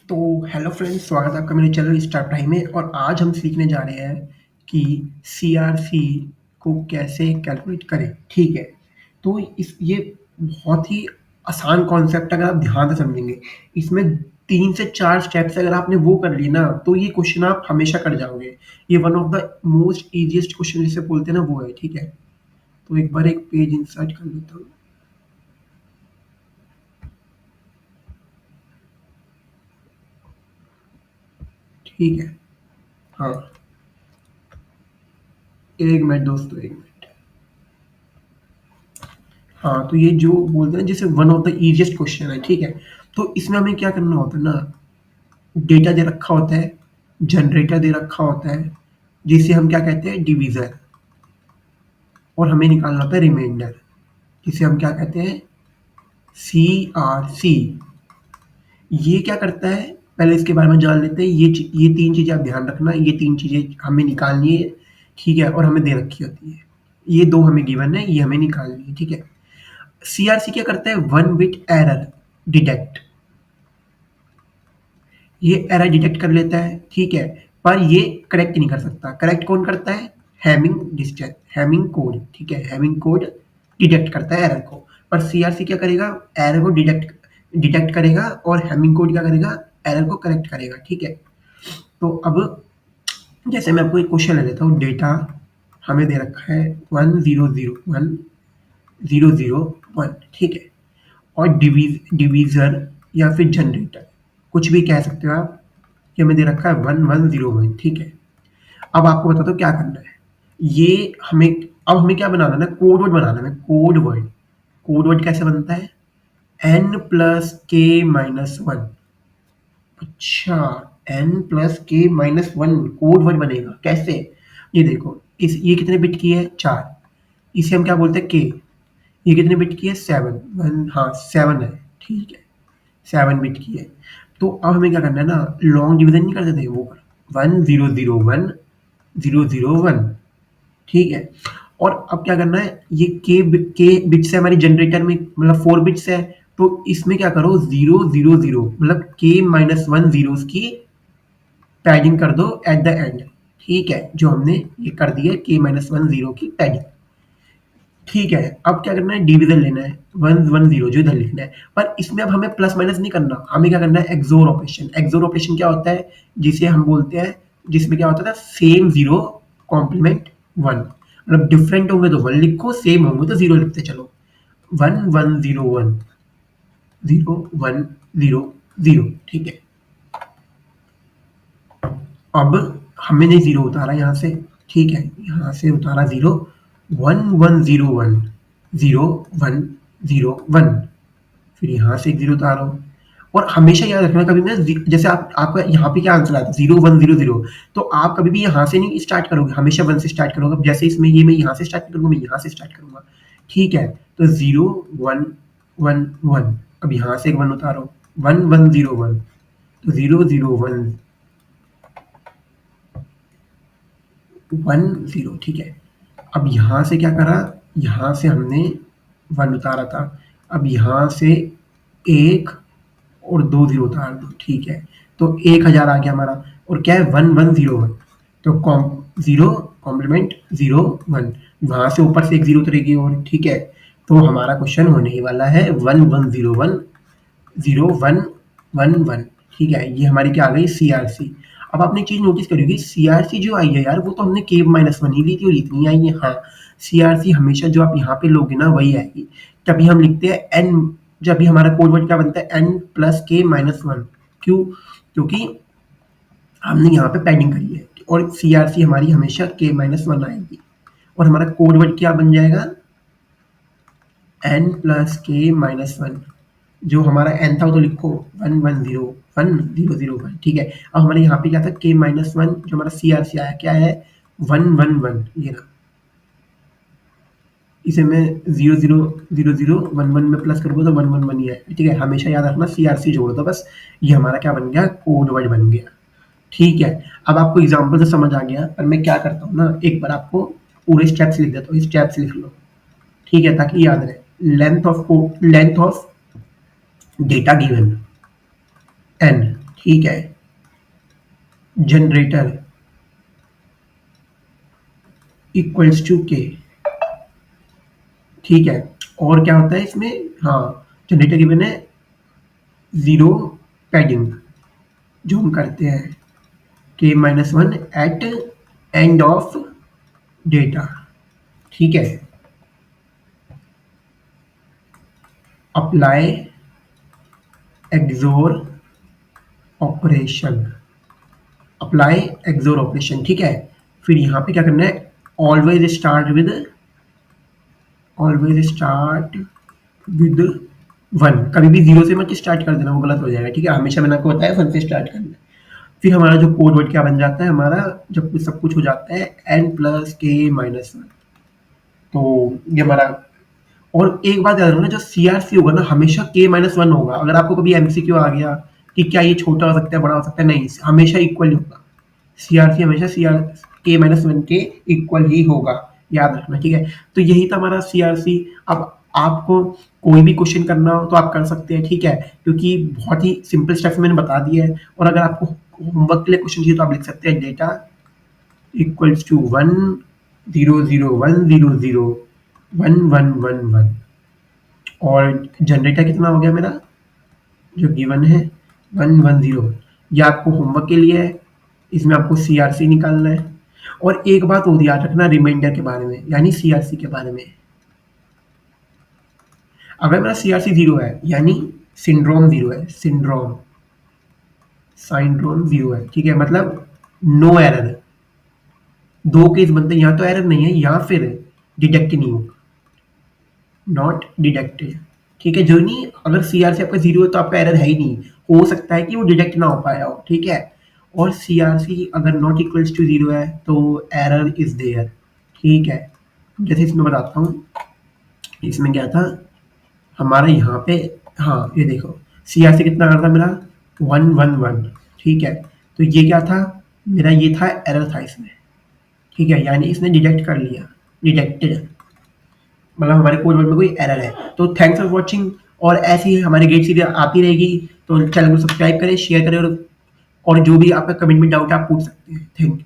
तो hello friends, स्वागत है आपका मेरे चैनल स्टार प्राइम में। और आज हम सीखने जा रहे हैं कि सीआरसी को कैसे कैलकुलेट करें। ठीक है, तो इस ये बहुत ही आसान कॉन्सेप्ट अगर आप ध्यान से समझेंगे, इसमें 3 से 4 स्टेप्स अगर आपने वो कर लिए ना, तो ये क्वेश्चन आप हमेशा कर जाओगे। ये one of the most easiest question जिसे बोलते हैं ना, वो है। ठीक है, तो एक बार एक पेज इंसर्ट कर लेता हूँ। ठीक है, हाँ, एक मिनट दोस्तों, एक मिनट। हाँ, तो ये जो बोलते हैं जैसे one of the easiest question है। ठीक है, तो इसमें हमें क्या करना होता है ना, डेटा दे रखा होता है, जनरेटर दे रखा होता है, जिसे हम क्या कहते हैं, डिवीजर, और हमें निकालना होता है रिमाइंडर, जिसे हम क्या कहते हैं, सी आर सी। ये क्या करता है, पहले इसके बारे में जान लेते हैं। ये 3 चीज़ें आप ध्यान रखना, ये 3 चीज़ें हमें निकालनी है। ठीक है, और हमें दे रखी होती है। ये 2 हमें गिवन है, ये हमें निकालनी है। ठीक है, सीआरसी क्या करता है, 1 बिट एरर डिटेक्ट। ये एरर डिटेक्ट कर लेता है। ठीक है, पर ये करेक्ट नहीं कर सकता। करेक्ट कौन करता है, हैमिंग डिस्टेंस, हैमिंग कोड। ठीक है, हैमिंग कोड डिटेक्ट करता है एरर को, पर सीआरसी क्या करेगा, एरर को डिटेक्ट डिटेक्ट करेगा, और हैमिंग कोड क्या करेगा, एरर को करेक्ट करेगा। ठीक है, तो अब जैसे मैं आपको एक क्वेश्चन ले लेता हूँ। डेटा हमें दे रखा है 1001 ठीक है, और डिवीजर या फिर जनरेटर, कुछ भी कह सकते हो आप। ये हमें दे रखा है 1101। ठीक है, अब आपको बता दो क्या करना है। ये हमें अब हमें क्या बनाना है ना, कोड वर्ड बनाना है। कोड वर्ड, कोड वर्ड कैसे बनता है, n प्लस के माइनस वन। अच्छा, n+k-1 कोड वर्ड बनेगा कैसे, ये देखो। ये कितने बिट की है, 4। इसे हम क्या बोलते हैं, k। ये कितने बिट की है, 7। हाँ, 7 है। ठीक है, 7 बिट की है। तो अब हमें क्या करना है ना, लॉन्ग डिवीजन नहीं करते थे, वो 1001 001। ठीक है, और अब क्या करना है, ये के बिट्स है हमारी जनरेटर में, मतलब 4 बिट्स है। तो इसमें क्या करो, 000, मतलब k-1 जीरोस की पैडिंग कर दो एट द एंड। ठीक है, जो हमने ये कर दिया k-1 जीरो की पैडिंग। ठीक है, अब क्या करना है, डिवीजन लेना है 110 जो इधर लिखना है। पर इसमें अब हमें प्लस माइनस नहीं करना, हमें क्या करना है, एक्सोर ऑपरेशन। एक्सोर ऑपरेशन क्या होता है, जिसे हम बोलते हैं, जिसमें क्या होता था, सेम जीरो कॉम्प्लीमेंट वन। मतलब डिफरेंट होंगे तो वन लिखो, सेम होंगे तो जीरो लिखते चलो। 1101 0100। ठीक है, अब हमने जीरो उतारा यहाँ से। ठीक है, यहाँ से उतारा जीरो, 1101 0101। फिर यहाँ से एक जीरो उतारो, और हमेशा याद रखना, कभी मैं जैसे आपका यहाँ पे क्या आंसर आता है, 0100, तो आप कभी भी यहाँ से नहीं स्टार्ट करोगे, हमेशा 1 से स्टार्ट करोगे। जैसे इसमें ये मैं यहाँ से स्टार्ट करूँगा, मैं यहाँ से स्टार्ट करूँगा। ठीक है, तो 0111। अब यहाँ से एक 1 उतारो, 1101, तो 00110। ठीक है, अब यहाँ से क्या करा, यहाँ से हमने 1 उतारा था। अब यहाँ से 1 और 2 जीरो उतार दो। ठीक है, तो 1000 आ गया हमारा, और क्या है, 1101। तो जीरो कॉम्प्लीमेंट 01, वहां से ऊपर से एक जीरो उतरेगी और। ठीक है, तो हमारा क्वेश्चन होने ही वाला है 1101 0111। ठीक है, ये हमारी क्या आ गई, सीआरसी। अब आपने एक चीज नोटिस करी होगी, सीआरसी जो आई है यार, वो तो हमने k-1 ही ली थी और इतनी आई है। हाँ, सीआरसी हमेशा जो आप यहाँ पे लोगे ना, वही आएगी। तभी हम लिखते हैं n, जब भी हमारा कोड वर्ड क्या बनता है, n+k-1। क्यों, क्योंकि हमने यहाँ पे पैडिंग करी है, और सीआरसी हमारी हमेशा k-1 आएगी। और हमारा कोड वर्ड क्या बन जाएगा, n+k-1। जो हमारा n था वो तो लिखो 1101 ठीक है। अब हमारे यहाँ पे क्या था, k-1, जो हमारा सीआरसी आया क्या है, 111। ये रहा, इसे मैं 000011 में प्लस करूँगा तो 111 ही है। ठीक है, हमेशा याद रखना, सीआरसी जोड़ दो बस। ये हमारा क्या बन गया, कोड वर्ड बन गया। ठीक है, अब आपको एग्जाम्पल से समझ आ गया, पर मैं क्या करता हूँ ना, एक बार आपको पूरे स्टेप्स लिख देता हूँ, स्टेप्स लिख लो। ठीक है, ताकि याद रहे। Length of data given n। ठीक है, जनरेटर इक्वल्स टू के, ठीक है। और क्या होता है इसमें, हाँ, जनरेटर गिवन है जीरो पैडिंग जो हम करते हैं के minus one at end of data, ठीक है। Apply XOR operation, apply XOR operation, ठीक है। फिर यहाँ पे क्या करना है, ऑलवेज स्टार्ट विद वन, कभी भी जीरो से मत स्टार्ट कर देना, वो गलत हो जाएगा, ठीक है। हमेशा मैंने आपको बताया वन से स्टार्ट करना है। फिर हमारा जो कोड वर्ड क्या बन जाता है, हमारा जब कुछ सब कुछ हो जाता है एन प्लस के माइनस वन, तो ये हमारा। और एक बात याद रखना, जो सीआरसी होगा ना हमेशा के माइनस वन होगा। अगर आपको कभी एमसीक्यू आ गया कि क्या ये छोटा हो सकता है बड़ा हो सकता है, नहीं, हमेशा इक्वल ही होगा। सीआरसी हमेशा सीआर के माइनस वन के इक्वल ही होगा, याद रखना, ठीक है। तो यही था हमारा सीआरसी। अब आपको कोई भी क्वेश्चन करना हो तो आप कर सकते हैं, ठीक है, क्योंकि बहुत ही सिंपल स्टेप्स मैंने बता दिया है। और अगर आपको होमवर्क के लिए क्वेश्चन चाहिए तो आप लिख सकते हैं डेटा इक्वल्स टू 1 0 0 1 0 0 1 1 1 1, और जनरेटर कितना हो गया मेरा जो गिवन है 1 1 0। ये आपको होमवर्क के लिए है, इसमें आपको सीआरसी निकालना है। और एक बात और याद रखना रिमाइंडर के बारे में, यानी सीआरसी के बारे में। अगर मेरा सीआरसी जीरो है यानी सिंड्रोम जीरो है, साइंड्रोम जीरो है, ठीक है, मतलब नो एरर। दो केस बनते हैं, यहाँ तो एरर नहीं है या फिर डिटेक्ट नहीं होगा, नॉट डिटेक्टेड, ठीक है। जो नहीं, अगर सीआरसी आपका जीरो है तो आपका एरर है ही नहीं, हो सकता है कि वो डिटेक्ट ना हो पाया हो, ठीक है। और सीआरसी अगर नॉट इक्वल्स टू जीरो है तो एरर इज देयर, ठीक है। जैसे इसमें बताता हूँ, इसमें क्या था हमारा यहाँ पे, हाँ ये देखो सीआरसी कितना आ रहा था मेरा 1 1 1, ठीक है। तो ये क्या था मेरा, ये था एरर था इसमें, ठीक है, यानी इसने डिटेक्ट कर लिया, डिटेक्टेड, मतलब हमारे कोड वर्ड में कोई एरर है। तो थैंक्स फॉर वॉचिंग, और ऐसी ही हमारी गेट सीरीज आती रहेगी, तो चैनल को सब्सक्राइब करें, शेयर करें, और जो भी आपका कमेंट में डाउट है आप पूछ सकते हैं। Thank you.